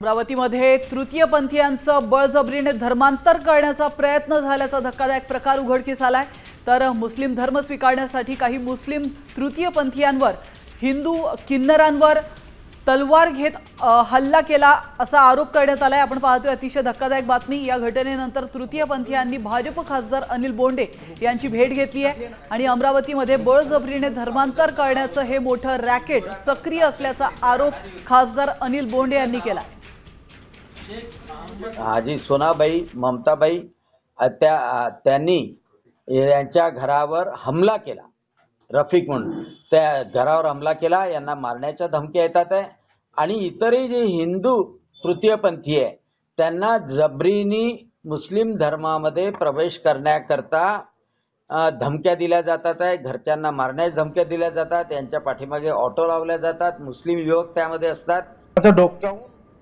अमरावतीमध्ये तृतीयपंथीयांचं बळजबरीने धर्मांतर करण्याचा प्रयत्न झाल्याचा धक्कादायक प्रकार उघडकीस आलाय। तर मुस्लिम धर्म स्वीकारण्यासाठी काही मुस्लिम तृतीयपंथीयांवर हिंदू किन्नरांवर तलवार घेत हल्ला केला असा आरोप करण्यात आलाय। आपण पाहतोय अतिशय धक्कादायक बातमी। या घटनेनंतर तृतीयपंथीयांनी भाजप खासदार अनिल बोंडे यांची भेट घेतली आहे आणि अमरावतीमध्ये बळजबरीने धर्मांतर करण्याचं हे मोठं रॅकेट सक्रिय असल्याचा आरोप खासदार अनिल बोंडे यांनी केला। आजी सोनाबाई ममताबाई त्यांनी यांच्या घरावर हमला केला। रफिक म्हणून त्या घरावर हमला केला, यांना मारण्याच्या धमक्या येतात आहे आणि इतरही जे हिंदू तृतीयपंथी आहे त्यांना जबरीने मुस्लिम धर्मामध्ये प्रवेश करण्याकरता धमक्या दिल्या जातात आहे। घरच्यांना मारण्याच्या धमक्या दिल्या जातात, यांच्या पाठीमागे ऑटो लावल्या जातात, मुस्लिम युवक त्यामध्ये असतात। डोक्यावर